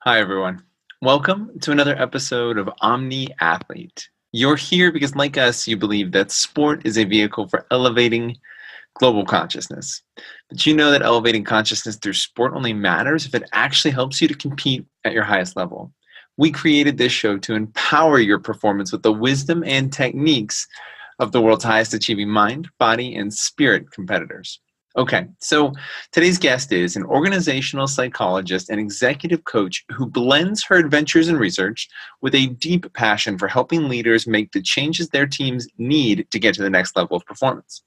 Hi, everyone. Welcome to another episode of Omni Athlete. You're here because, like us, you believe that sport is a vehicle for elevating global consciousness. But you know that elevating consciousness through sport only matters if it actually helps you to compete at your highest level. We created this show to empower your performance with the wisdom and techniques of the world's highest achieving mind, body, and spirit competitors. Okay, so today's guest is an organizational psychologist and executive coach who blends her adventures in research with a deep passion for helping leaders make the changes their teams need to get to the next level of performance.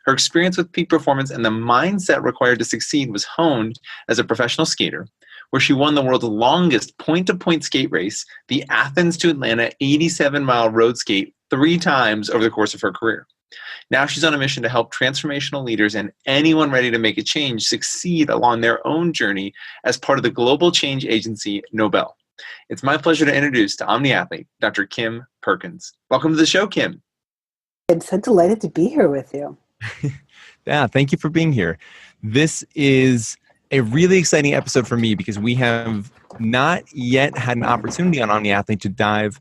Her experience with peak performance and the mindset required to succeed was honed as a professional skater, where she won the world's longest point-to-point skate race, the Athens to Atlanta 87-mile road skate, 3 times over the course of her career. Now she's on a mission to help transformational leaders and anyone ready to make a change succeed along their own journey as part of the global change agency Nobel. It's my pleasure to introduce to Omni Athlete, Dr. Kim Perkins. Welcome to the show, Kim. I'm so delighted to be here with you. Yeah, thank you for being here. This is a really exciting episode for me because we have not yet had an opportunity on Omni Athlete to dive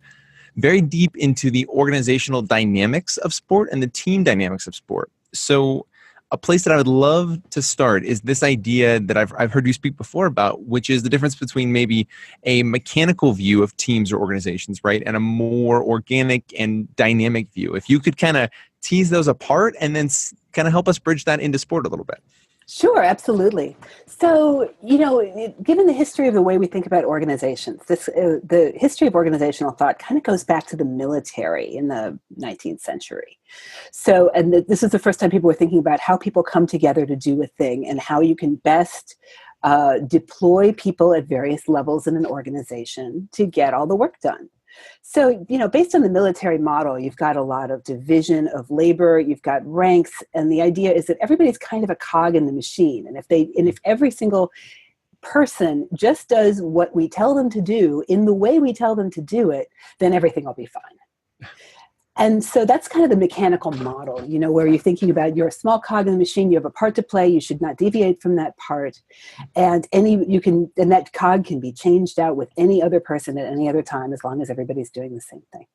very deep into the organizational dynamics of sport and the team dynamics of sport. So a place that I would love to start is this idea that I've heard you speak before about, which is the difference between maybe a mechanical view of teams or organizations, right? And a more organic and dynamic view. If you could kind of tease those apart and then kind of help us bridge that into sport a little bit. Sure, absolutely. So, given the history of the way we think about organizations, the history of organizational thought kind of goes back to the military in the 19th century. So, and this is the first time people were thinking about how people come together to do a thing and how you can best deploy people at various levels in an organization to get all the work done. So, based on the military model, you've got a lot of division of labor, you've got ranks, and the idea is that everybody's kind of a cog in the machine. And if every single person just does what we tell them to do in the way we tell them to do it, then everything will be fine. And so that's kind of the mechanical model, where you're thinking about you're a small cog in the machine, you have a part to play, you should not deviate from that part. And that cog can be changed out with any other person at any other time as long as everybody's doing the same thing.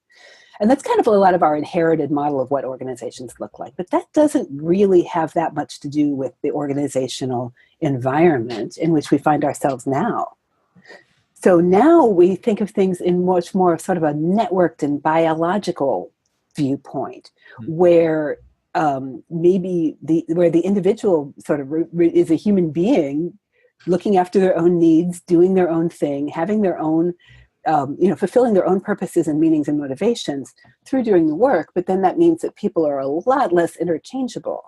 And that's kind of a lot of our inherited model of what organizations look like. But that doesn't really have that much to do with the organizational environment in which we find ourselves now. So now we think of things in much more of sort of a networked and biological viewpoint, where maybe the individual sort of is a human being looking after their own needs, doing their own thing, having their own, fulfilling their own purposes and meanings and motivations through doing the work. But then that means that people are a lot less interchangeable,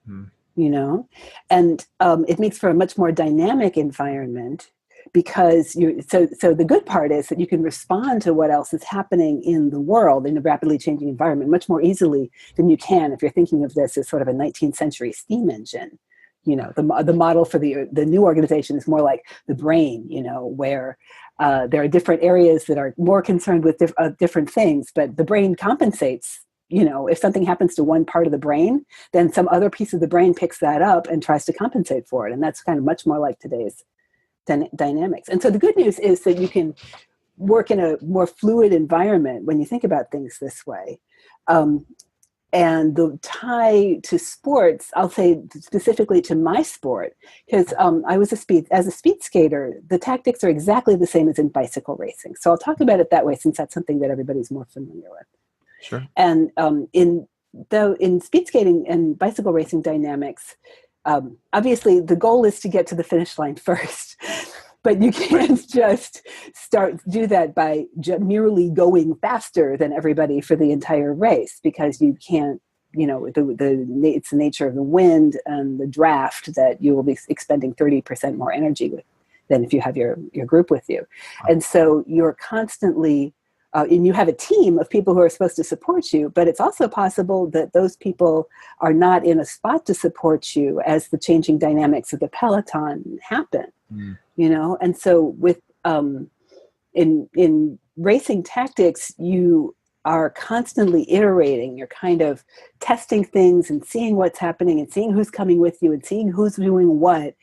and it makes for a much more dynamic environment. Because so the good part is that you can respond to what else is happening in the world in a rapidly changing environment much more easily than you can if you're thinking of this as sort of a 19th century steam engine. The model for the new organization is more like the brain, where there are different areas that are more concerned with different things, but the brain compensates. If something happens to one part of the brain, then some other piece of the brain picks that up and tries to compensate for it. And that's kind of much more like today's dynamics. And so the good news is that you can work in a more fluid environment when you think about things this way. And the tie to sports, I'll say specifically to my sport, because I was as a speed skater, the tactics are exactly the same as in bicycle racing. So I'll talk about it that way since that's something that everybody's more familiar with. Sure. And in speed skating and bicycle racing dynamics, obviously, the goal is to get to the finish line first, but you can't just do that by merely going faster than everybody for the entire race, because you can't, it's the nature of the wind and the draft that you will be expending 30% more energy with than if you have your group with you. And so you're constantly and you have a team of people who are supposed to support you, but it's also possible that those people are not in a spot to support you as the changing dynamics of the peloton happen, And so with in racing tactics, you are constantly iterating. You're kind of testing things and seeing what's happening and seeing who's coming with you and seeing who's doing what.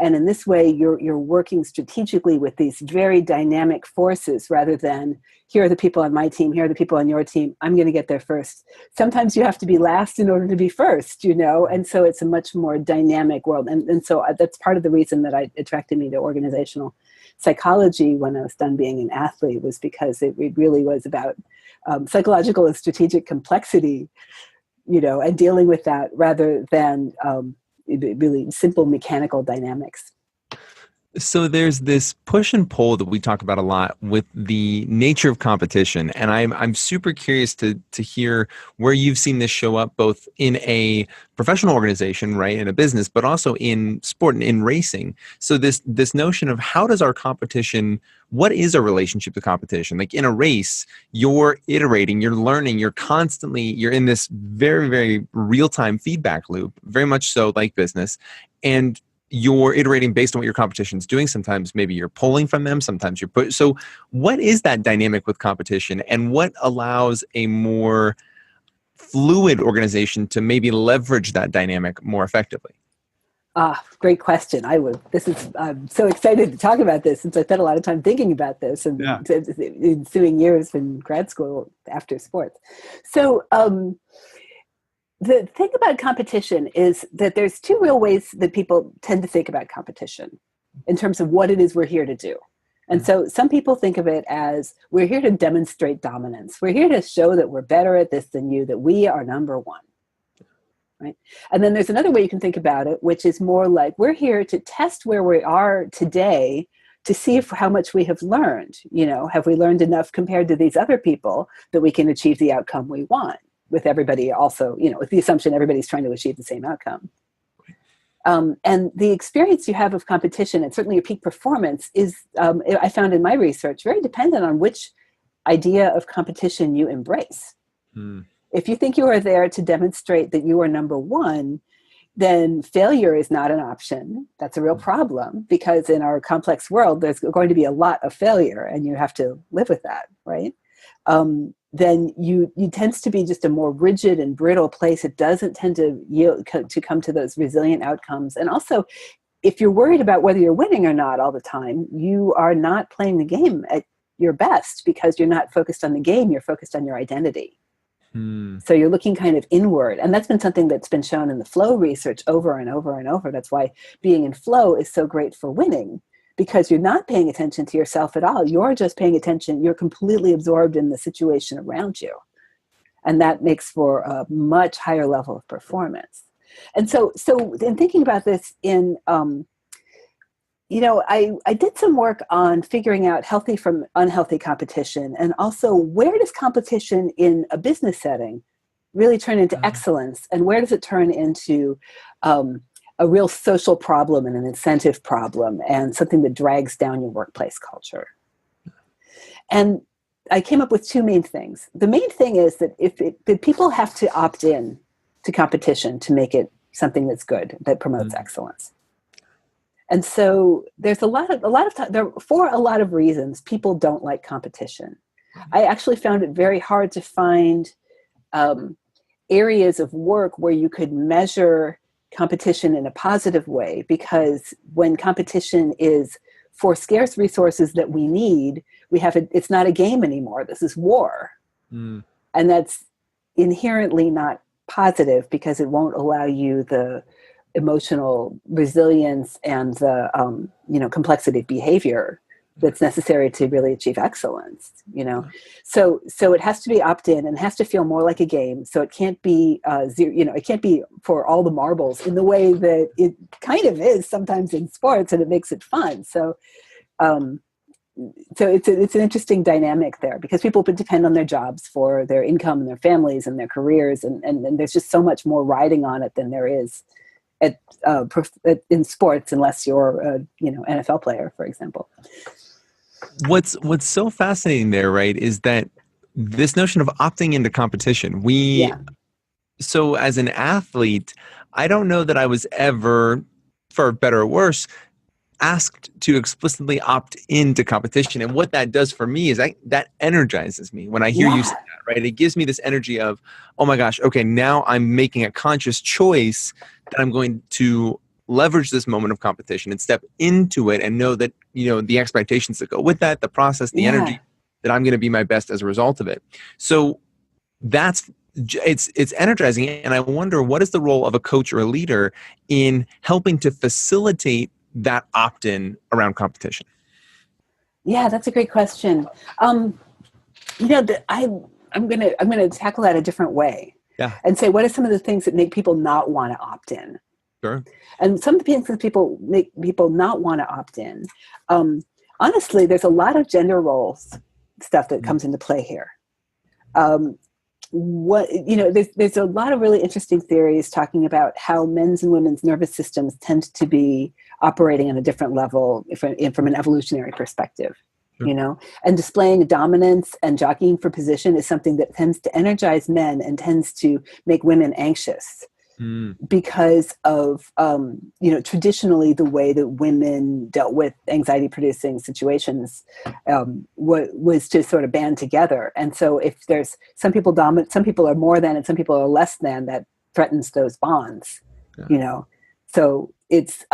And in this way, you're working strategically with these very dynamic forces rather than, here are the people on my team, here are the people on your team, I'm going to get there first. Sometimes you have to be last in order to be first, and so it's a much more dynamic world. And so that's part of the reason that attracted me to organizational psychology when I was done being an athlete, was because it really was about psychological and strategic complexity, and dealing with that rather than really simple mechanical dynamics. So there's this push and pull that we talk about a lot with the nature of competition, and I'm super curious to hear where you've seen this show up, both in a professional organization, right, in a business, but also in sport and in racing. So this notion of how does our competition, what is our relationship to competition? Like in a race, you're iterating, you're learning, you're in this very, very real-time feedback loop, very much so like business, and you're iterating based on what your competition's doing. Sometimes maybe you're pulling from them, sometimes you're so what is that dynamic with competition, and what allows a more fluid organization to maybe leverage that dynamic more effectively? Great question. I'm so excited to talk about this, since I spent a lot of time thinking about this and ensuing years in grad school after sports. So the thing about competition is that there's two real ways that people tend to think about competition in terms of what it is we're here to do. And so some people think of it as, we're here to demonstrate dominance. We're here to show that we're better at this than you, that we are number one. Right? And then there's another way you can think about it, which is more like, we're here to test where we are today to see how much we have learned. Have we learned enough compared to these other people that we can achieve the outcome we want? With everybody also, with the assumption everybody's trying to achieve the same outcome. And the experience you have of competition, and certainly your peak performance, is, I found in my research, very dependent on which idea of competition you embrace. If you think you are there to demonstrate that you are number one, then failure is not an option. That's a real problem, because in our complex world, there's going to be a lot of failure, and you have to live with that, right? Then you tends to be just a more rigid and brittle place. It doesn't tend to come to those resilient outcomes. And also, if you're worried about whether you're winning or not all the time, you are not playing the game at your best, because you're not focused on the game, you're focused on your identity. So you're looking kind of inward. And that's been something that's been shown in the flow research over and over and over. That's why being in flow is so great for winning, because you're not paying attention to yourself at all. You're just paying attention. You're completely absorbed in the situation around you. And that makes for a much higher level of performance. And so in thinking about this I did some work on figuring out healthy from unhealthy competition, and also where does competition in a business setting really turn into excellence, and where does it turn into a real social problem and an incentive problem, and something that drags down your workplace culture. And I came up with two main things. The main thing is that that people have to opt in to competition to make it something that's good, that promotes excellence. And so there's a lot of time, for a lot of reasons, people don't like competition. I actually found it very hard to find areas of work where you could measure competition in a positive way, because when competition is for scarce resources that we need, it's not a game anymore. This is war. And that's inherently not positive, because it won't allow you the emotional resilience and the complexity of behavior that's necessary to really achieve excellence. So it has to be opt-in and has to feel more like a game. So it can't be it can't be for all the marbles in the way that it kind of is sometimes in sports, and it makes it fun. So it's an interesting dynamic there, because people depend on their jobs for their income and their families and their careers, and there's just so much more riding on it than there is in sports, unless you're a NFL player, for example. What's so fascinating there, right, is that this notion of opting into competition. So as an athlete, I don't know that I was ever, for better or worse, asked to explicitly opt into competition. And what that does for me is that energizes me when I hear you say that, right? It gives me this energy of, oh my gosh, okay, now I'm making a conscious choice that I'm going to leverage this moment of competition and step into it and know that, the expectations that go with that, the process, the energy, that I'm going to be my best as a result of it. So it's energizing. And I wonder, what is the role of a coach or a leader in helping to facilitate that opt-in around competition? Yeah, that's a great question. I'm gonna tackle that a different way. Yeah. And say, what are some of the things that make people not want to opt in? Sure. And some of the things that people make people not want to opt in. Honestly, there's a lot of gender roles stuff that comes into play here. There's a lot of really interesting theories talking about how men's and women's nervous systems tend to be operating on a different level from an evolutionary perspective. Sure. And displaying dominance and jockeying for position is something that tends to energize men and tends to make women anxious because of, traditionally the way that women dealt with anxiety producing situations was to sort of band together. And so if there's some people dominant, some people are more than, and some people are less than, that threatens those bonds, so it's,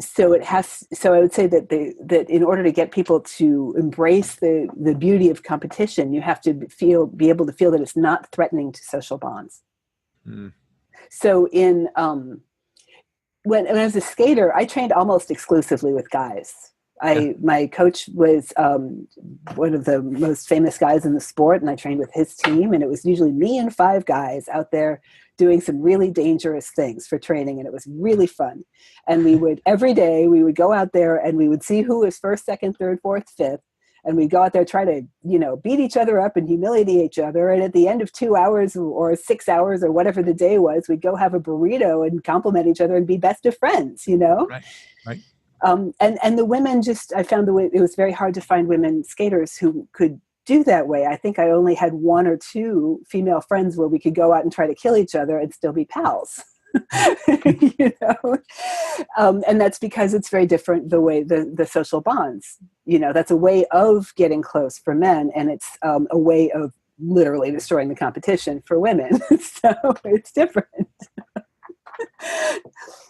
So I would say that in order to get people to embrace the beauty of competition, you have to be able to feel that it's not threatening to social bonds. So when I was a skater, I trained almost exclusively with guys. My coach was one of the most famous guys in the sport, and I trained with his team, and it was usually me and 5 guys out there doing some really dangerous things for training, and it was really fun. And every day we would go out there and we would see who was first, second, third, fourth, fifth, and we'd go out there, try to, beat each other up and humiliate each other. And at the end of 2 hours or 6 hours or whatever the day was, we'd go have a burrito and compliment each other and be best of friends, Right. And the women I found it was very hard to find women skaters who could do that way. I think I only had 1 or 2 female friends where we could go out and try to kill each other and still be pals. And that's because it's very different the way the social bonds, that's a way of getting close for men, and it's a way of literally destroying the competition for women. So it's different.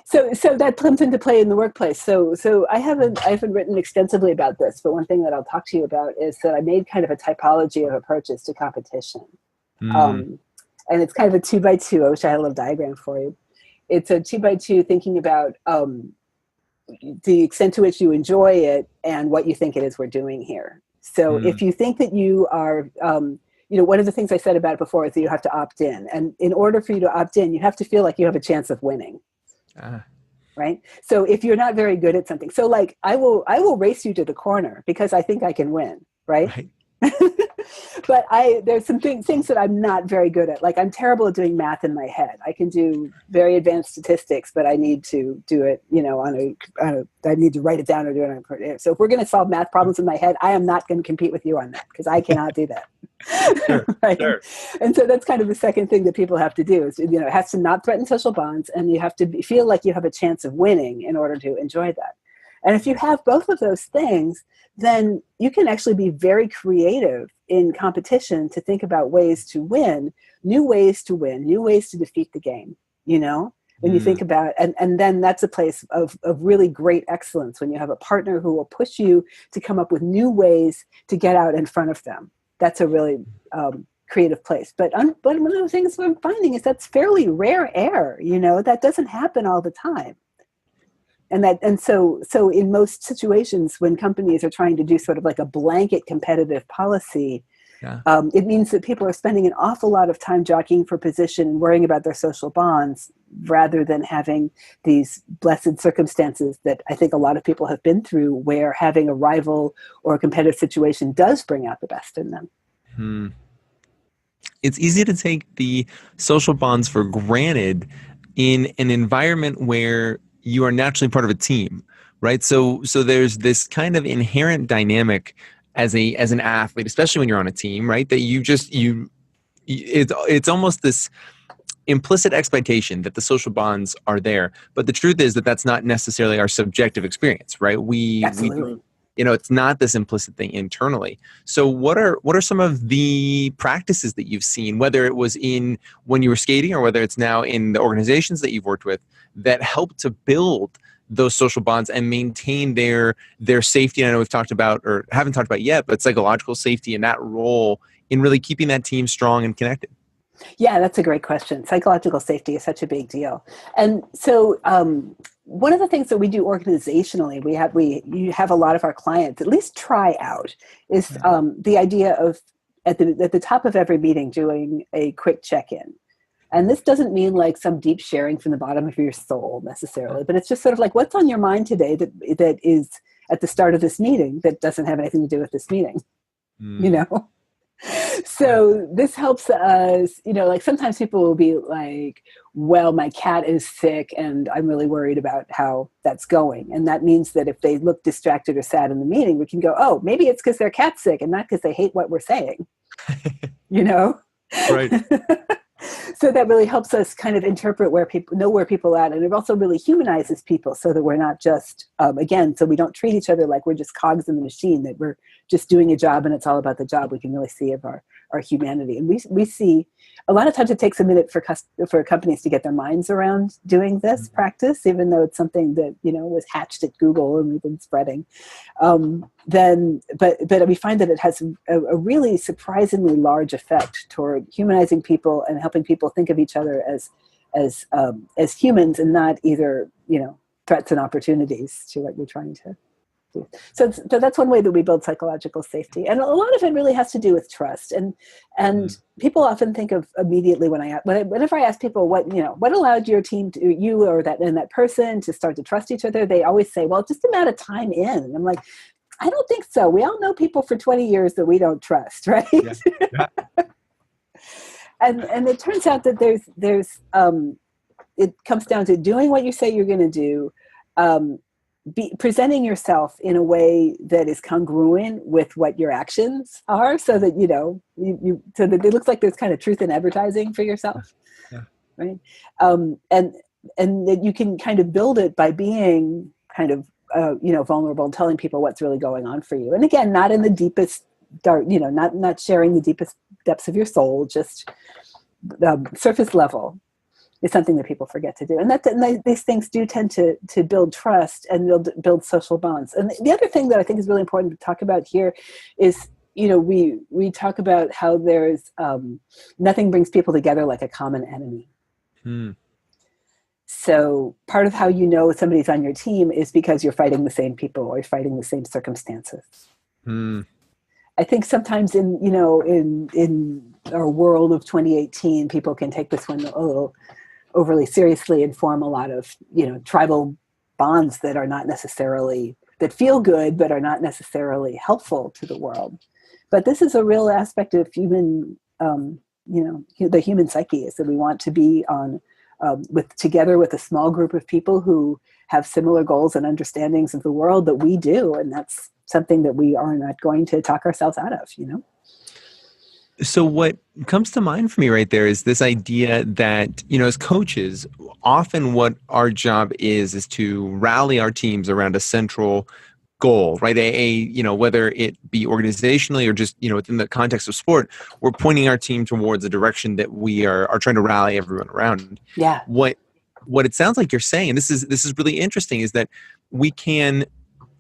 So that comes into play in the workplace. So I haven't written extensively about this, but one thing that I'll talk to you about is that I made kind of a typology of approaches to competition. And it's kind of a 2x2. I wish I had a little diagram for you. It's a 2x2 thinking about the extent to which you enjoy it and what you think it is we're doing here. So if you think that you are, one of the things I said about it before is that you have to opt in. And in order for you to opt in, you have to feel like you have a chance of winning. Right? So if you're not very good at something, so like I will race you to the corner because I think I can win, right? But there's some things that I'm not very good at. Like I'm terrible at doing math in my head. I can do very advanced statistics, but I need to do it, I need to write it down or do it. So if we're going to solve math problems in my head, I am not going to compete with you on that because I cannot do that. Sure. And so that's kind of the second thing that people have to do is, it has to not threaten social bonds, and you have to feel like you have a chance of winning in order to enjoy that. And if you have both of those things, then you can actually be very creative in competition to think about ways to win, new ways to defeat the game, when you think about it. And then that's a place of really great excellence when you have a partner who will push you to come up with new ways to get out in front of them. That's a really creative place. But one of the things I'm finding is that's fairly rare air, that doesn't happen all the time. And so in most situations when companies are trying to do sort of like a blanket competitive policy, it means that people are spending an awful lot of time jockeying for position and worrying about their social bonds rather than having these blessed circumstances that I think a lot of people have been through, where having a rival or a competitive situation does bring out the best in them. It's easy to take the social bonds for granted in an environment where you are naturally part of a team, right? So there's this kind of inherent dynamic as an athlete, especially when you're on a team, right? That it's almost this implicit expectation that the social bonds are there. But the truth is that that's not necessarily our subjective experience, right? We It's not this implicit thing internally. So what are some of the practices that you've seen, whether it was in when you were skating or whether it's now in the organizations that you've worked with, that help to build those social bonds and maintain their safety? And I know we've talked about, or haven't talked about yet, but psychological safety and that role in really keeping that team strong and connected. Yeah, that's a great question. Psychological safety is such a big deal. And so one of the things that we do organizationally, you have a lot of our clients at least try out is the idea of at the top of every meeting doing a quick check-in. And this doesn't mean like some deep sharing from the bottom of your soul necessarily, but it's just sort of like, what's on your mind today that is at the start of this meeting that doesn't have anything to do with this meeting, So this helps us, like sometimes people will be like, well, my cat is sick and I'm really worried about how that's going. And that means that if they look distracted or sad in the meeting, we can go, oh, maybe it's because their cat's sick and not because they hate what we're saying, Right. So that really helps us kind of interpret where people are at. And it also really humanizes people so that we're not just, so we don't treat each other like we're just cogs in the machine, that we're just doing a job and it's all about the job. We can really see of our humanity. And we see a lot of times it takes a minute for companies to get their minds around doing this practice, even though it's something that, was hatched at Google and we've been spreading. But we find that it has a really surprisingly large effect toward humanizing people and helping people think of each other as humans and not either, threats and opportunities to what you're trying to do. So that's one way that we build psychological safety. And a lot of it really has to do with trust. And people often think of immediately whenever I ask people what allowed your team to, you or that person to start to trust each other, they always say, well, just amount of time in. And I'm like, I don't think so. We all know people for 20 years that we don't trust, right? Yeah. And it turns out that there's it comes down to doing what you say you're going to do, presenting yourself in a way that is congruent with what your actions are, so that so that it looks like there's kind of truth in advertising for yourself, right? And that you can kind of build it by being kind of vulnerable and telling people what's really going on for you. And again, not in the deepest dark, not sharing the deepest depths of your soul, just surface level is something that people forget to do. And these things do tend to build trust and build social bonds. And the other thing that I think is really important to talk about here is, we talk about how there's nothing brings people together like a common enemy. So part of how somebody's on your team is because you're fighting the same people or you're fighting the same circumstances. I think sometimes in our world of 2018, people can take this one a little overly seriously and form a lot of, tribal bonds that are not necessarily, that feel good, but are not necessarily helpful to the world. But this is a real aspect of human, the human psyche, is that we want to be together with a small group of people who have similar goals and understandings of the world that we do. And that's something that we are not going to talk ourselves out of, So what comes to mind for me right there is this idea that, as coaches, often what our job is to rally our teams around a central goal, right? Whether it be organizationally or just, within the context of sport, we're pointing our team towards a direction that we are trying to rally everyone around. Yeah. What it sounds like you're saying, and this is really interesting, is that we can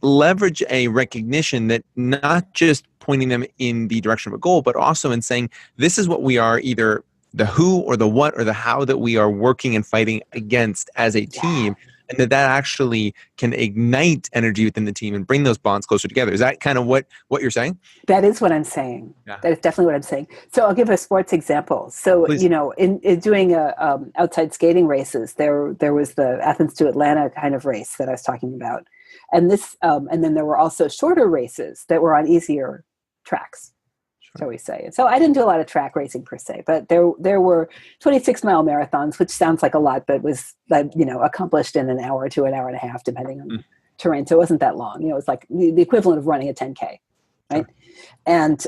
leverage a recognition that not just pointing them in the direction of a goal, but also in saying, this is what we are, either the who or the what or the how that we are working and fighting against as a team. And that actually can ignite energy within the team and bring those bonds closer together. Is that kind of what you're saying? That is what I'm saying. Yeah. That is definitely what I'm saying. So I'll give a sports example. So, please. In doing outside skating races, there was the Athens to Atlanta kind of race that I was talking about. And and then there were also shorter races that were on easier tracks, shall we say. And so I didn't do a lot of track racing per se, but there were 26-mile marathons, which sounds like a lot, but was accomplished in an hour to an hour and a half, depending on terrain. So it wasn't that long. It was like the equivalent of running a 10K, right? Sure. And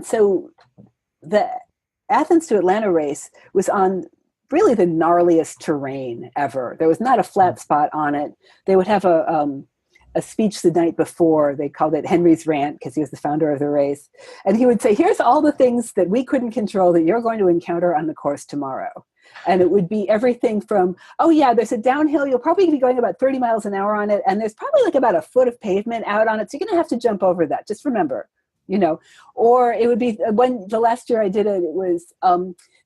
so the Athens to Atlanta race was on really the gnarliest terrain ever. There was not a flat spot on it. They would have a speech the night before. They called it Henry's Rant because he was the founder of the race. And he would say, here's all the things that we couldn't control that you're going to encounter on the course tomorrow. And it would be everything from, oh yeah, there's a downhill, you'll probably be going about 30 miles an hour on it, and there's probably like about a foot of pavement out on it, so you're gonna have to jump over that, just remember, Or it would be, when the last year I did it, it was,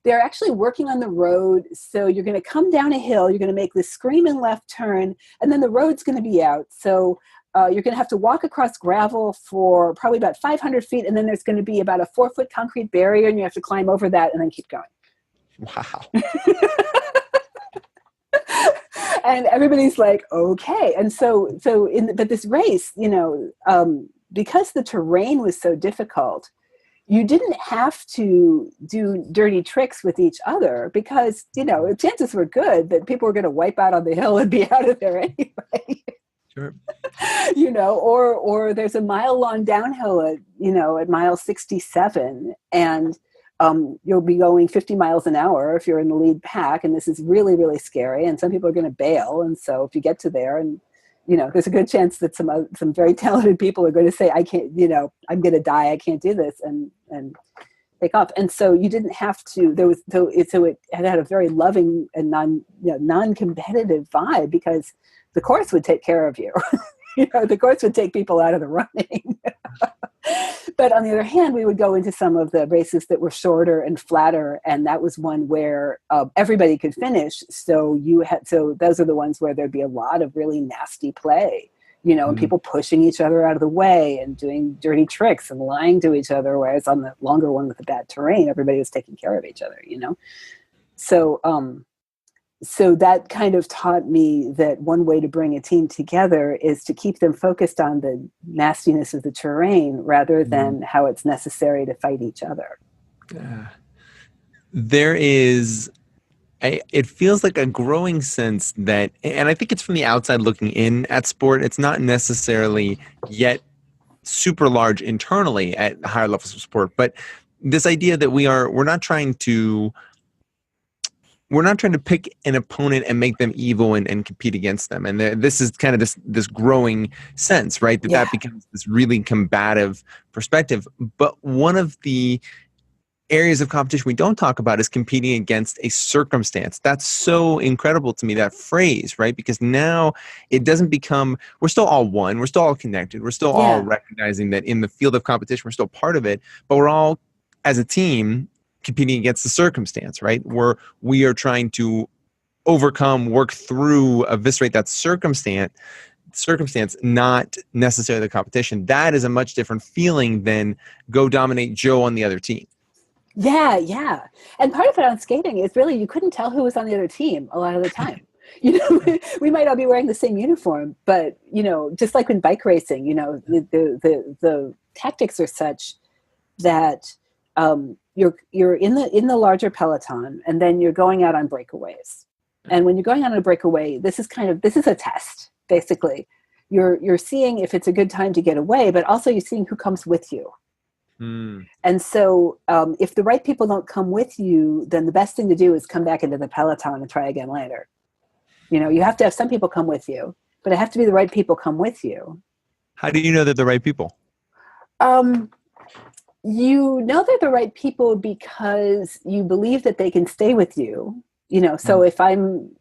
they're actually working on the road, so you're gonna come down a hill, you're gonna make this screaming left turn, and then the road's gonna be out, so you're going to have to walk across gravel for probably about 500 feet, and then there's going to be about a 4-foot concrete barrier, and you have to climb over that and then keep going. Wow. And everybody's like, okay. And but this race, because the terrain was so difficult, you didn't have to do dirty tricks with each other because, chances were good that people were going to wipe out on the hill and be out of there anyway. Sure. Or there's a mile-long downhill at mile 67, and you'll be going 50 miles an hour if you're in the lead pack, and this is really, really scary, and some people are going to bail. And so if you get to there, and there's a good chance that some very talented people are going to say, I can't, I'm going to die, I can't do this, and take off. And so you didn't have to. It had a very loving and non-competitive vibe because the course would take care of you. The course would take people out of the running. But on the other hand, we would go into some of the races that were shorter and flatter, and that was one where everybody could finish. So those are the ones where there'd be a lot of really nasty play, and people pushing each other out of the way and doing dirty tricks and lying to each other. Whereas on the longer one with the bad terrain, everybody was taking care of each other, So that kind of taught me that one way to bring a team together is to keep them focused on the nastiness of the terrain rather than how it's necessary to fight each other. There is, it feels like a growing sense that, and I think it's from the outside looking in at sport, it's not necessarily yet super large internally at higher levels of sport, but this idea that we're not trying to pick an opponent and make them evil and compete against them. And this is kind of this growing sense, right? That becomes this really combative perspective. But one of the areas of competition we don't talk about is competing against a circumstance. That's so incredible to me, that phrase, right? Because now it doesn't become, we're still all one, we're still all connected, we're still all recognizing that in the field of competition, we're still part of it, but we're all, as a team, competing against the circumstance, right? We are trying to overcome, work through, eviscerate that circumstance, not necessarily the competition. That is a much different feeling than go dominate Joe on the other team. Yeah. And part of it on skating is really you couldn't tell who was on the other team a lot of the time. We might all be wearing the same uniform, but just like in bike racing, the tactics are such that you're in the larger peloton, and then you're going out on breakaways. And when you're going on a breakaway, this is a test, basically. You're seeing if it's a good time to get away, but also you're seeing who comes with you. And so if the right people don't come with you, then the best thing to do is come back into the peloton and try again later. You have to have some people come with you, but it have to be the right people come with you. How do you know they're the right people? You know they're the right people because you believe that they can stay with you. So if I'm,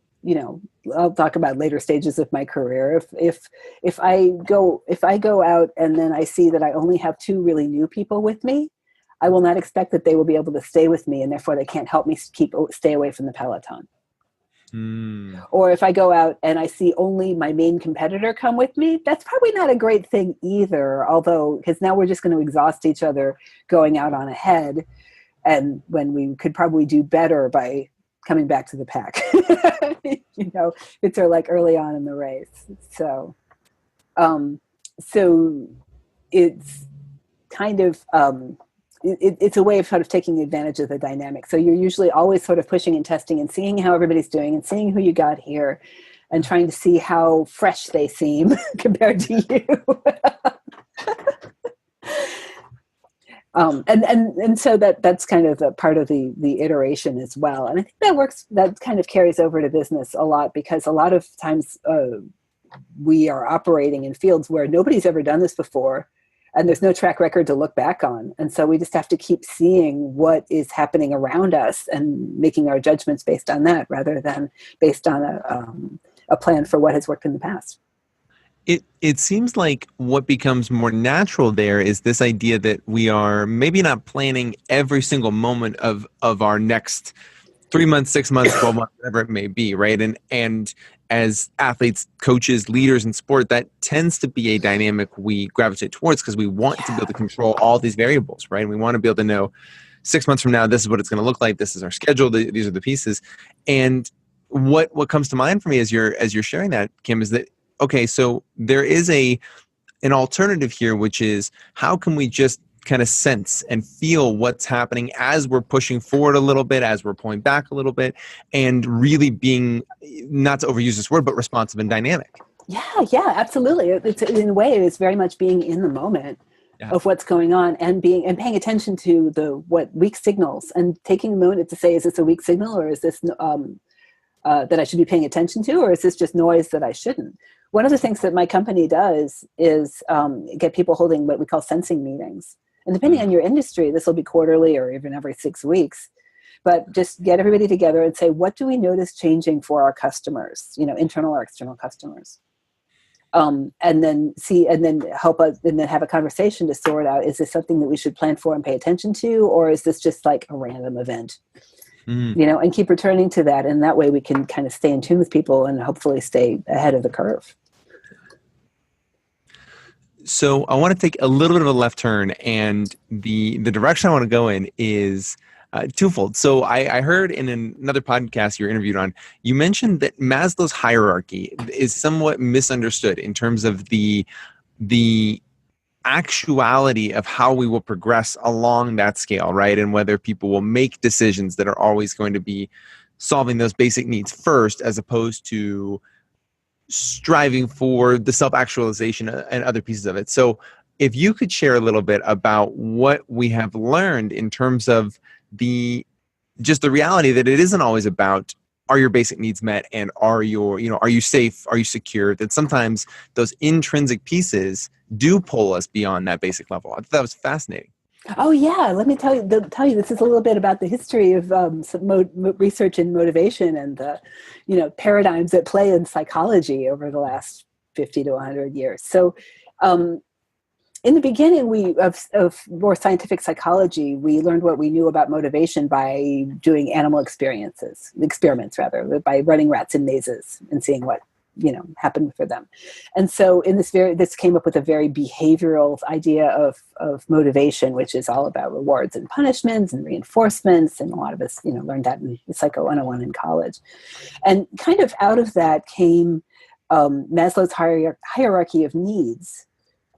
I'll talk about later stages of my career. If I go out and then I see that I only have 2 really new people with me, I will not expect that they will be able to stay with me, and therefore they can't help me stay away from the peloton. Or if I go out and I see only my main competitor come with me, that's probably not a great thing either, because now we're just going to exhaust each other going out on ahead, and when we could probably do better by coming back to the pack. It's like early on in the race. So it's kind of it's a way of sort of taking advantage of the dynamic. So you're usually always sort of pushing and testing and seeing how everybody's doing and seeing who you got here and trying to see how fresh they seem compared to you. And so that's kind of a part of the iteration as well. And I think that kind of carries over to business a lot, because a lot of times we are operating in fields where nobody's ever done this before, and there's no track record to look back on. And so we just have to keep seeing what is happening around us and making our judgments based on that rather than based on a plan for what has worked in the past. It seems like what becomes more natural there is this idea that we are maybe not planning every single moment of our next 3 months, 6 months, 12 months, whatever it may be, right? And as athletes, coaches, leaders in sport, that tends to be a dynamic we gravitate towards because we want to be able to control all these variables, right? And we want to be able to know 6 months from now, this is what it's going to look like. This is our schedule. These are the pieces. And what comes to mind for me as you're sharing that, Kim, is that, okay, so there is an alternative here, which is how can we just kind of sense and feel what's happening as we're pushing forward a little bit, as we're pulling back a little bit, and really being, not to overuse this word, but responsive and dynamic. Yeah, absolutely. It's, in a way, it's very much being in the moment of what's going on and paying attention to what weak signals and taking a moment to say, is this a weak signal, or is this that I should be paying attention to, or is this just noise that I shouldn't? One of the things that my company does is get people holding what we call sensing meetings. And depending on your industry, this will be quarterly or even every 6 weeks. But just get everybody together and say, what do we notice changing for our customers, internal or external customers? And then help us, and then have a conversation to sort out, is this something that we should plan for and pay attention to, or is this just like a random event? And keep returning to that. And that way we can kind of stay in tune with people and hopefully stay ahead of the curve. So I want to take a little bit of a left turn, and the direction I want to go in is twofold. So I heard in another podcast you were interviewed on, you mentioned that Maslow's hierarchy is somewhat misunderstood in terms of the actuality of how we will progress along that scale, right? And whether people will make decisions that are always going to be solving those basic needs first, as opposed to striving for the self-actualization and other pieces of it. So if you could share a little bit about what we have learned in terms of the reality that it isn't always about, are your basic needs met, and are you safe, are you secure, that sometimes those intrinsic pieces do pull us beyond that basic level. I thought that was fascinating. Oh yeah, let me tell you. This is a little bit about the history of some research in motivation and the, paradigms at play in psychology over the last 50 to 100 years. So, in the beginning, of more scientific psychology, we learned what we knew about motivation by doing animal experiments, by running rats in mazes and seeing what happened for them. And so this came up with a very behavioral idea of motivation, which is all about rewards and punishments and reinforcements. And a lot of us, learned that in Psycho 101 in college. And kind of out of that came Maslow's hierarchy of needs,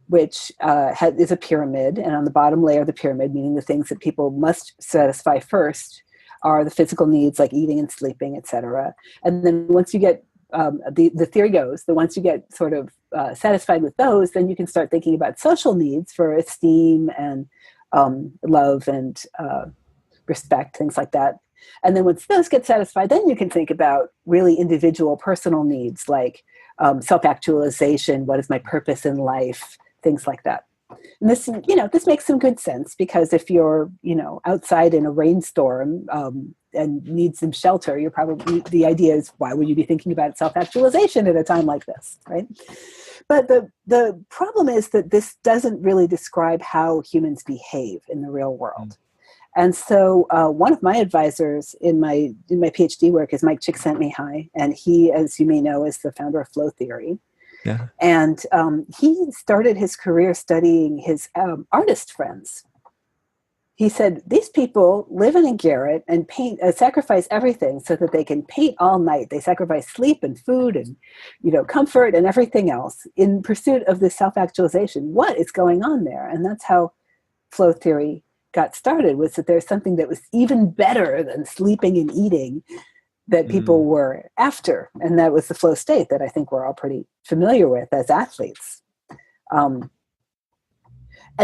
which is a pyramid. And on the bottom layer of the pyramid, meaning the things that people must satisfy first, are the physical needs like eating and sleeping, etc. And then once you get the theory goes that once you get sort of satisfied with those, then you can start thinking about social needs for esteem and love and respect, things like that. And then once those get satisfied, then you can think about really individual personal needs like self-actualization, what is my purpose in life, things like that. And this makes some good sense, because if you're, outside in a rainstorm and need some shelter, the idea is, why would you be thinking about self-actualization at a time like this, right? But the problem is that this doesn't really describe how humans behave in the real world. And so one of my advisors in my PhD work is Mike Csikszentmihalyi, and he, as you may know, is the founder of flow theory. Yeah. And he started his career studying his artist friends. He said, these people live in a garret and sacrifice everything so that they can paint all night. They sacrifice sleep and food and, comfort and everything else in pursuit of this self-actualization. What is going on there? And that's how flow theory got started, was that there's something that was even better than sleeping and eating that people were after. And that was the flow state that I think we're all pretty familiar with as athletes. And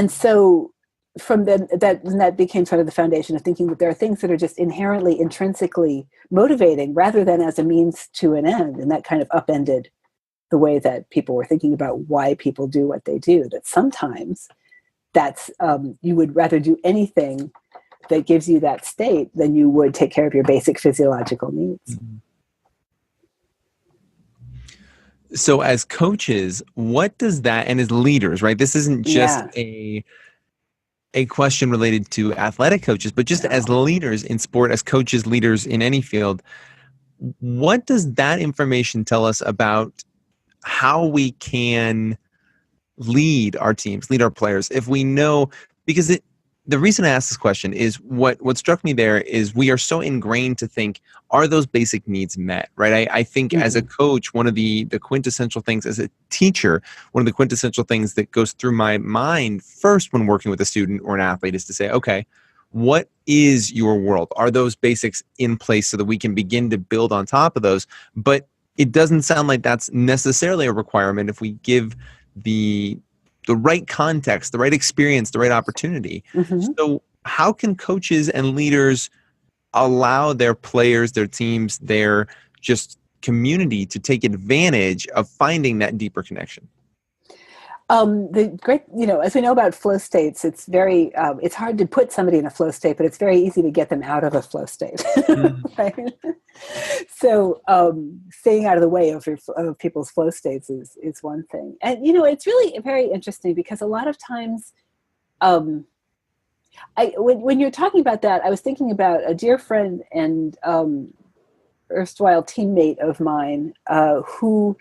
so from then, that became sort of the foundation of thinking that there are things that are just inherently, intrinsically motivating rather than as a means to an end. And that kind of upended the way that people were thinking about why people do what they do, that sometimes that's, you would rather do anything that gives you that state than you would take care of your basic physiological needs. Mm-hmm. So as coaches, what does that, and as leaders, right? This isn't just a question related to athletic coaches, but just as leaders in sport, as coaches, leaders in any field, what does that information tell us about how we can lead our teams, lead our players? If we know, because the reason I asked this question is what struck me there is we are so ingrained to think, are those basic needs met, right? I think as a coach, one of the quintessential things, as a teacher, one of the quintessential things that goes through my mind first when working with a student or an athlete is to say, okay, what is your world? Are those basics in place so that we can begin to build on top of those? But it doesn't sound like that's necessarily a requirement if we give the right context, the right experience, the right opportunity. Mm-hmm. So how can coaches and leaders allow their players, their teams, their just community to take advantage of finding that deeper connection? The great, as we know about flow states, it's very, it's hard to put somebody in a flow state, but it's very easy to get them out of a flow state. Mm-hmm. Right? So staying out of the way of people's flow states is one thing. And, it's really very interesting because a lot of times, when you're talking about that, I was thinking about a dear friend and erstwhile teammate of mine who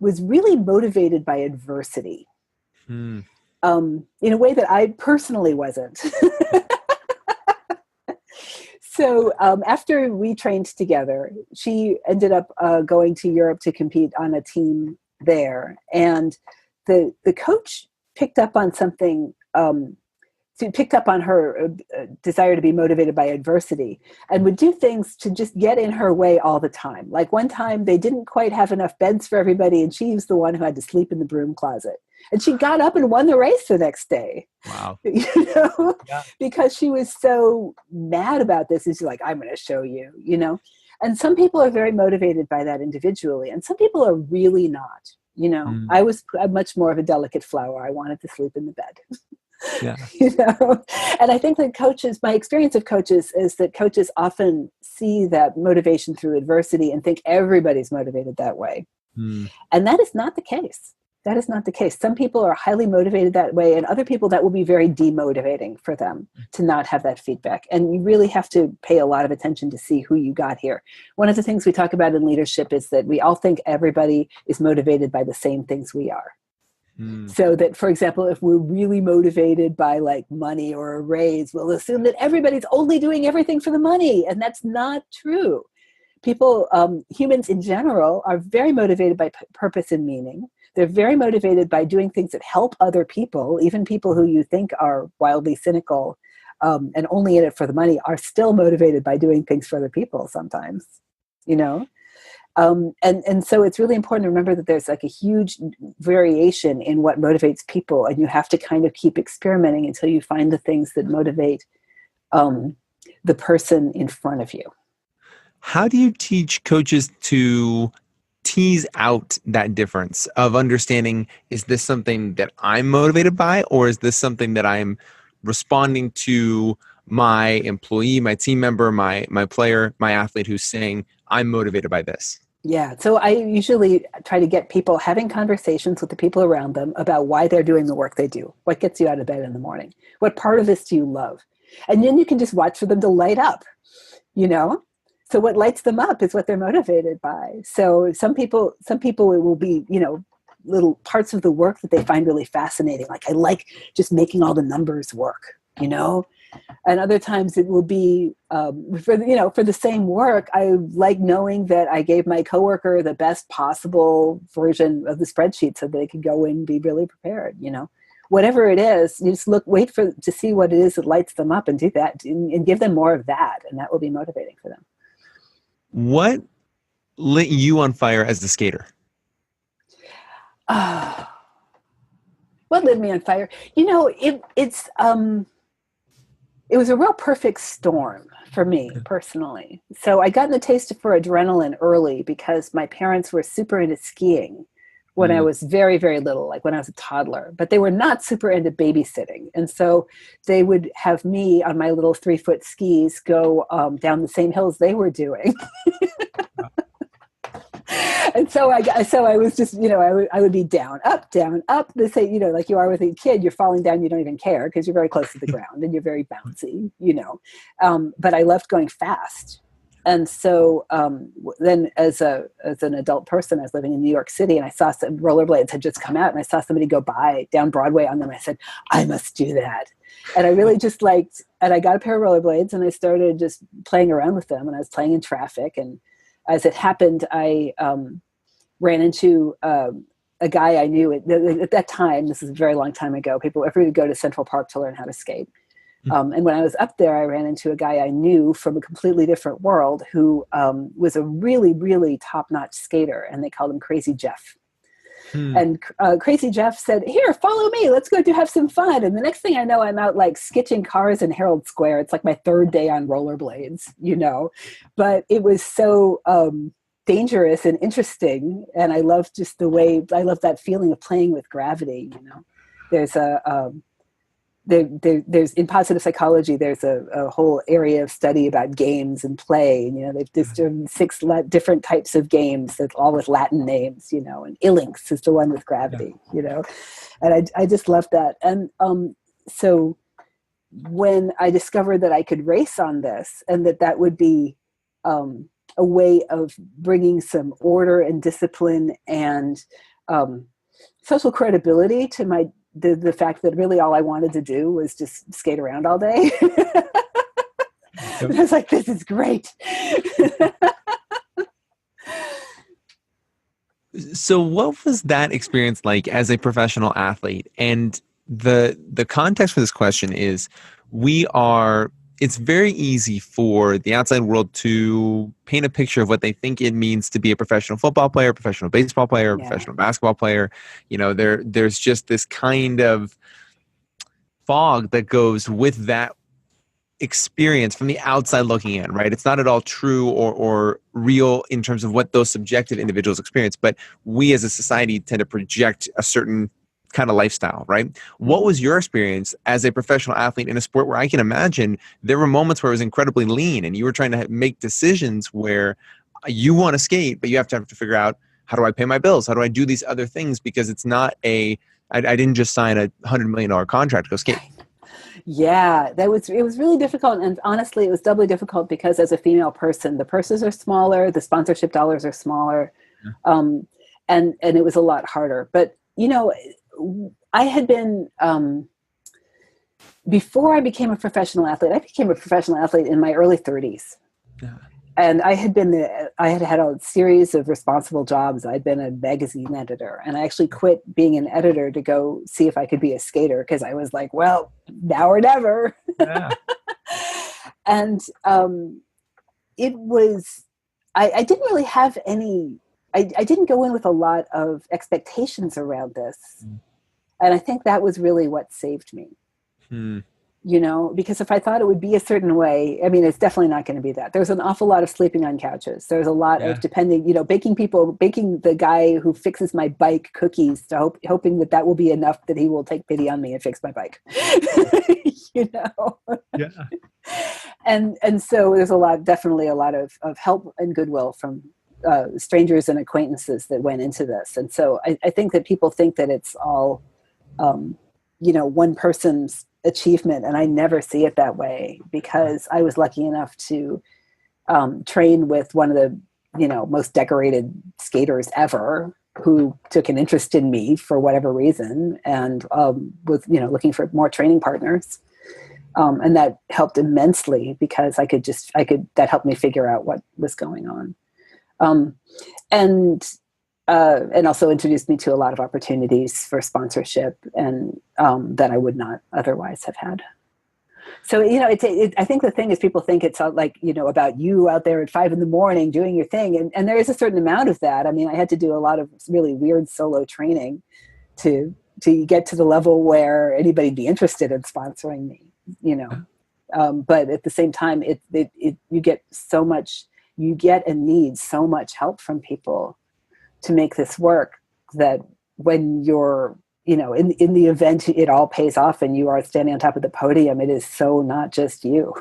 was really motivated by adversity. In a way that I personally wasn't. So after we trained together, she ended up going to Europe to compete on a team there. And the coach picked up on something, picked up on her desire to be motivated by adversity and would do things to just get in her way all the time. Like one time they didn't quite have enough beds for everybody and she was the one who had to sleep in the broom closet. And she got up and won the race the next day. Wow. Because she was so mad about this. And she's like, I'm going to show you, And some people are very motivated by that individually. And some people are really not, I was much more of a delicate flower. I wanted to sleep in the bed. Yeah. And I think that my experience of coaches is that coaches often see that motivation through adversity and think everybody's motivated that way. And that is not the case. That is not the case. Some people are highly motivated that way, and other people that will be very demotivating for them to not have that feedback. And you really have to pay a lot of attention to see who you got here. One of the things we talk about in leadership is that we all think everybody is motivated by the same things we are. So that, for example, if we're really motivated by like money or a raise, we'll assume that everybody's only doing everything for the money. And that's not true. People, humans in general, are very motivated by purpose and meaning. They're very motivated by doing things that help other people. Even people who you think are wildly cynical and only in it for the money are still motivated by doing things for other people sometimes, And so it's really important to remember that there's like a huge variation in what motivates people, and you have to kind of keep experimenting until you find the things that motivate the person in front of you. How do you teach coaches to tease out that difference of understanding, is this something that I'm motivated by, or is this something that I'm responding to my employee, my team member, my player, my athlete who's saying, I'm motivated by this? Yeah. So I usually try to get people having conversations with the people around them about why they're doing the work they do. What gets you out of bed in the morning? What part of this do you love? And then you can just watch for them to light up, So what lights them up is what they're motivated by. So some people it will be, little parts of the work that they find really fascinating. Like I like just making all the numbers work, And other times it will be for the same work. I like knowing that I gave my coworker the best possible version of the spreadsheet so they could go in and be really prepared. Whatever it is, you just wait to see what it is that lights them up and do that and give them more of that, and that will be motivating for them. What lit you on fire as a skater? What lit me on fire? It was a real perfect storm for me personally. So I got a taste for adrenaline early because my parents were super into skiing when I was very, very little, like when I was a toddler, but they were not super into babysitting. And so they would have me on my little 3-foot skis go down the same hills they were doing. And so I was just, I would be down, up, the same, like you are with a kid, you're falling down, you don't even care because you're very close to the ground and you're very bouncy, but I loved going fast. And so then as an adult person, I was living in New York City and I saw some rollerblades had just come out and I saw somebody go by down Broadway on them. I said, I must do that. And I really just and I got a pair of rollerblades and I started just playing around with them and I was playing in traffic. And as it happened, I ran into a guy I knew at that time. This is a very long time ago. People everybody would go to Central Park to learn how to skate. And when I was up there, I ran into a guy I knew from a completely different world who was a really, really top-notch skater, and they called him Crazy Jeff. And Crazy Jeff said, here, follow me. Let's go have some fun. And the next thing I know, I'm out like sketching cars in Herald Square. It's like my third day on rollerblades, But it was so dangerous and interesting. And I love just I love that feeling of playing with gravity, There's there's in positive psychology, there's a whole area of study about games and play. There's 6 different types of games that all with Latin names, and Ilinx is the one with gravity, and I just love that. And so when I discovered that I could race on this and that would be a way of bringing some order and discipline and social credibility to the fact that really all I wanted to do was just skate around all day. I was like, this is great. So what was that experience like as a professional athlete? And the context for this question is it's very easy for the outside world to paint a picture of what they think it means to be a professional football player, professional baseball player, professional basketball player. There's just this kind of fog that goes with that experience from the outside looking in, right? It's not at all true or real in terms of what those subjective individuals experience, but we as a society tend to project a certain kind of lifestyle, right? What was your experience as a professional athlete in a sport where I can imagine there were moments where it was incredibly lean and you were trying to make decisions where you want to skate, but you have to figure out, how do I pay my bills? How do I do these other things? Because it's not I didn't just sign a $100 million contract to go skate. Yeah, it was really difficult. And honestly, it was doubly difficult because as a female person, the purses are smaller, the sponsorship dollars are smaller. And it was a lot harder. But, I had been, before I became a professional athlete, I became a professional athlete in my early 30s. Yeah. And I had had a series of responsible jobs. I'd been a magazine editor, and I actually quit being an editor to go see if I could be a skater because I was like, well, now or never. Yeah. And it was, I didn't really have any, I didn't go in with a lot of expectations around this. And I think that was really what saved me. Because if I thought it would be a certain way, I mean, it's definitely not going to be that. There's an awful lot of sleeping on couches. There's a lot of baking the guy who fixes my bike cookies hoping that will be enough that he will take pity on me and fix my bike. Yeah. And so there's definitely a lot of help and goodwill from strangers and acquaintances that went into this. And so I think that people think that it's all, one person's achievement, and I never see it that way because I was lucky enough to train with one of the most decorated skaters ever, who took an interest in me for whatever reason and was looking for more training partners, and that helped immensely because that helped me figure out what was going on, and also introduced me to a lot of opportunities for sponsorship and that I would not otherwise have had. So, I think the thing is people think it's like, about you out there at 5 a.m. doing your thing. And there is a certain amount of that. I mean, I had to do a lot of really weird solo training to get to the level where anybody'd be interested in sponsoring me, but at the same time, you get and need so much help from people to make this work that when you're, in the event it all pays off and you are standing on top of the podium, it is so not just you.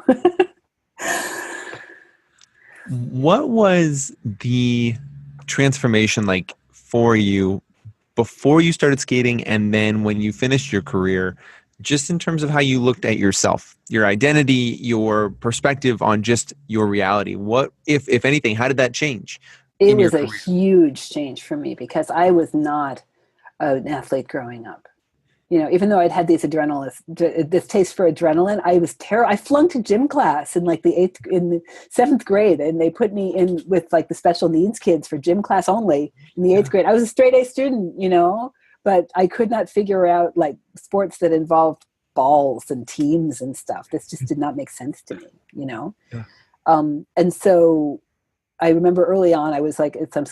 What was the transformation like for you before you started skating and then when you finished your career, just in terms of how you looked at yourself, your identity, your perspective on just your reality? What, if anything, how did that change? It was a huge change for me because I was not an athlete growing up. Even though I'd had this taste for adrenaline, I was I flunked gym class in like in the 7th grade, and they put me in with like the special needs kids for gym class only in the 8th grade. I was a straight A student, but I could not figure out like sports that involved balls and teams and stuff. This just did not make sense to me, Yeah. And so I remember early on, I was like at some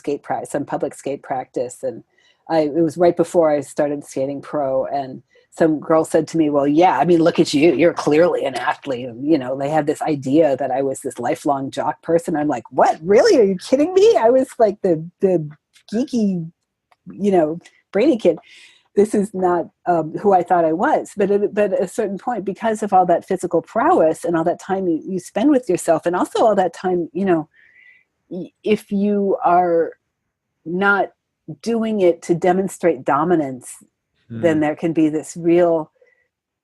public skate practice, and it was right before I started skating pro, and some girl said to me, well, yeah, I mean, look at you. You're clearly an athlete. They had this idea that I was this lifelong jock person. I'm like, what? Really? Are you kidding me? I was like the geeky, brainy kid. This is not who I thought I was. But at a certain point, because of all that physical prowess and all that time you spend with yourself, and also all that time, if you are not doing it to demonstrate dominance, then there can be this real,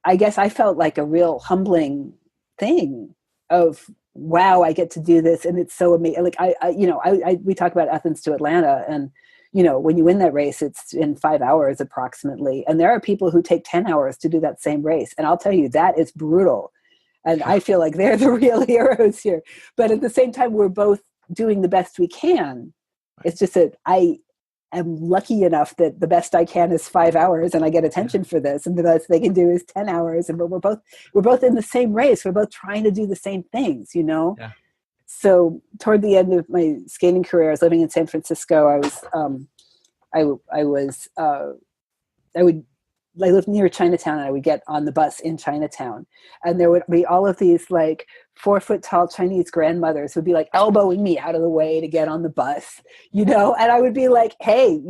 I guess I felt like a real humbling thing of, wow, I get to do this. And it's so amazing. Like we talk about Athens to Atlanta, and, when you win that race, it's in 5 hours approximately. And there are people who take 10 hours to do that same race. And I'll tell you, that is brutal. And I feel like they're the real heroes here. But at the same time, we're both doing the best we can. It's just that I'm lucky enough that the best I can is 5 hours, and I get attention for this, and the best they can do is 10 hours. And but we're both in the same race. We're both trying to do the same things, Yeah. So toward the end of my skating career, I was living in San Francisco. I lived near Chinatown, and I would get on the bus in Chinatown, and there would be all of these like 4 foot tall Chinese grandmothers who would be like elbowing me out of the way to get on the bus, and I would be like, hey,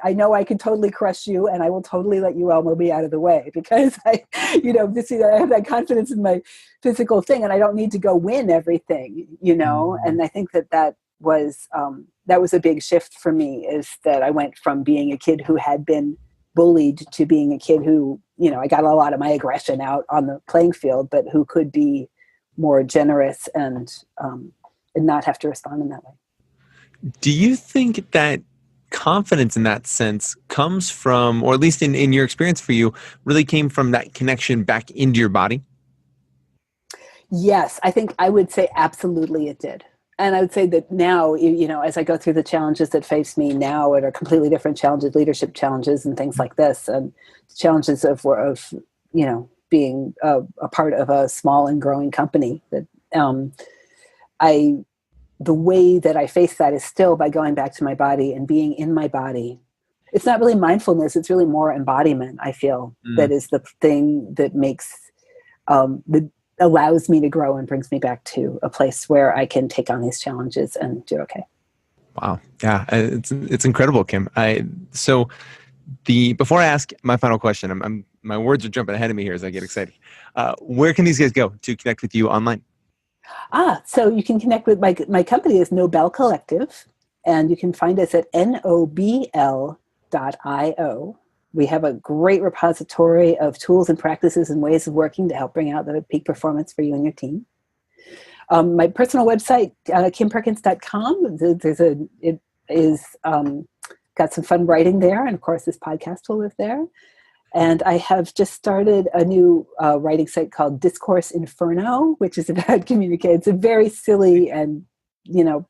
I know I could totally crush you, and I will totally let you elbow me out of the way because I have that confidence in my physical thing, and I don't need to go win everything, and I think that was a big shift for me, is that I went from being a kid who had been bullied to being a kid who, I got a lot of my aggression out on the playing field, but who could be more generous and not have to respond in that way. Do you think that confidence in that sense comes from, or at least in your experience for you, really came from that connection back into your body? Yes, I think I would say absolutely it did. And I would say that now, as I go through the challenges that face me now, it are completely different challenges, leadership challenges and things like this, and challenges of being a part of a small and growing company. That the way that I face that is still by going back to my body and being in my body. It's not really mindfulness; it's really more embodiment. I feel that is the thing that makes allows me to grow and brings me back to a place where I can take on these challenges and do okay. Wow. Yeah. It's incredible, Kim. Before I ask my final question, my words are jumping ahead of me here as I get excited. Where can these guys go to connect with you online? So you can connect with my company is Nobel Collective, and you can find us at nobl.io. We have a great repository of tools and practices and ways of working to help bring out the peak performance for you and your team. My personal website, kimperkins.com, it is got some fun writing there. And of course, this podcast will live there. And I have just started a new writing site called Discourse Inferno, which is about communicating. It's a very silly and,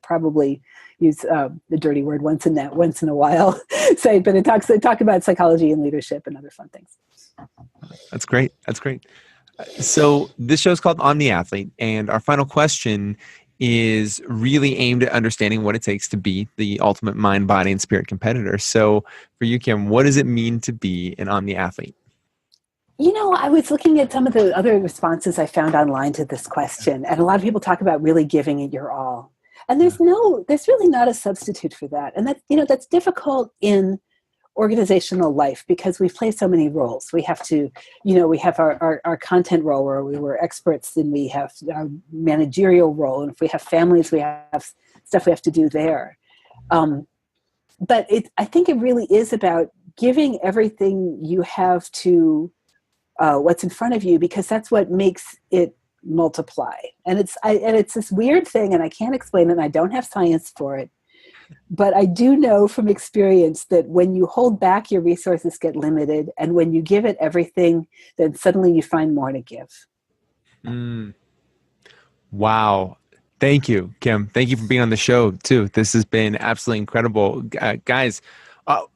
probably use the dirty word once in a while site, but it talk about psychology and leadership and other fun things. That's great. So this show is called On the Athlete, and our final question is really aimed at understanding what it takes to be the ultimate mind, body, and spirit competitor. So for you, Kim, what does it mean to be an On the Athlete? I was looking at some of the other responses I found online to this question, and a lot of people talk about really giving it your all. And there's really not a substitute for that. And that's difficult in organizational life, because we play so many roles. We have to, we have our content role where we were experts, and we have our managerial role. And if we have families, we have stuff we have to do there. But I think it really is about giving everything you have to what's in front of you, because that's what makes it multiply. And it's this weird thing, and I can't explain it, and I don't have science for it. But I do know from experience that when you hold back, your resources get limited. And when you give it everything, then suddenly you find more to give. Wow. Thank you, Kim. Thank you for being on the show, too. This has been absolutely incredible. Guys,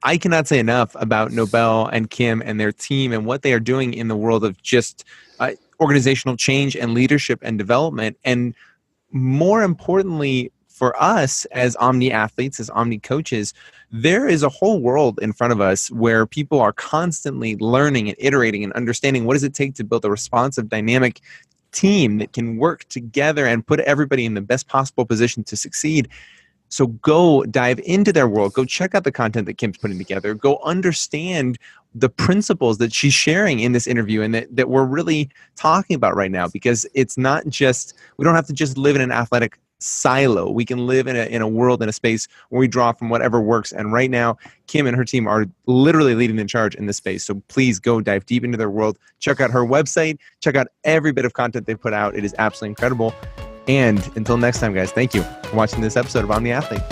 I cannot say enough about Nobel and Kim and their team and what they are doing in the world of just organizational change and leadership and development. And more importantly, for us as Omni athletes, as Omni coaches, there is a whole world in front of us where people are constantly learning and iterating and understanding what does it take to build a responsive, dynamic team that can work together and put everybody in the best possible position to succeed. So go dive into their world. Go check out the content that Kim's putting together. Go understand the principles that she's sharing in this interview and that we're really talking about right now, because it's not just, we don't have to just live in an athletic silo. We can live in a world, in a space where we draw from whatever works. And right now, Kim and her team are literally leading the charge in this space. So please go dive deep into their world. Check out her website. Check out every bit of content they put out. It is absolutely incredible. And until next time, guys, thank you for watching this episode of Omni Athlete.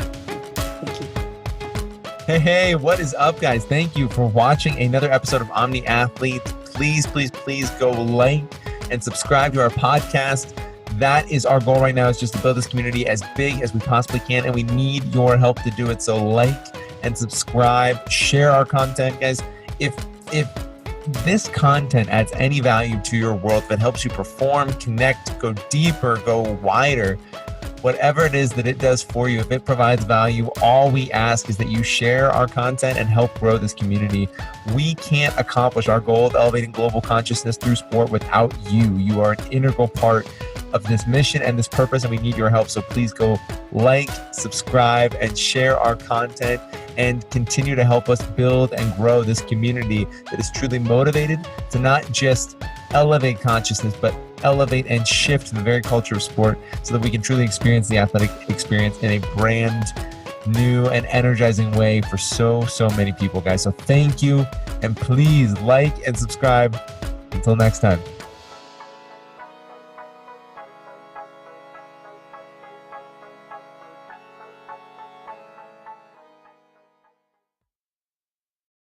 Thank you. Hey, what is up, guys? Thank you for watching another episode of Omni Athlete. Please go like and subscribe to our podcast. That is our goal right now, is just to build this community as big as we possibly can, and we need your help to do it. So like and subscribe, share our content, guys. If this content adds any value to your world, that helps you perform, connect, go deeper, go wider, whatever it is that it does for you, if it provides value, all we ask is that you share our content and help grow this community. We can't accomplish our goal of elevating global consciousness through sport without you. You are an integral part of this mission and this purpose, and we need your help. So please go like, subscribe, and share our content, and continue to help us build and grow this community that is truly motivated to not just elevate consciousness, but elevate and shift the very culture of sport, so that we can truly experience the athletic experience in a brand new and energizing way for so many people, guys. So thank you, and please like and subscribe. Until next time.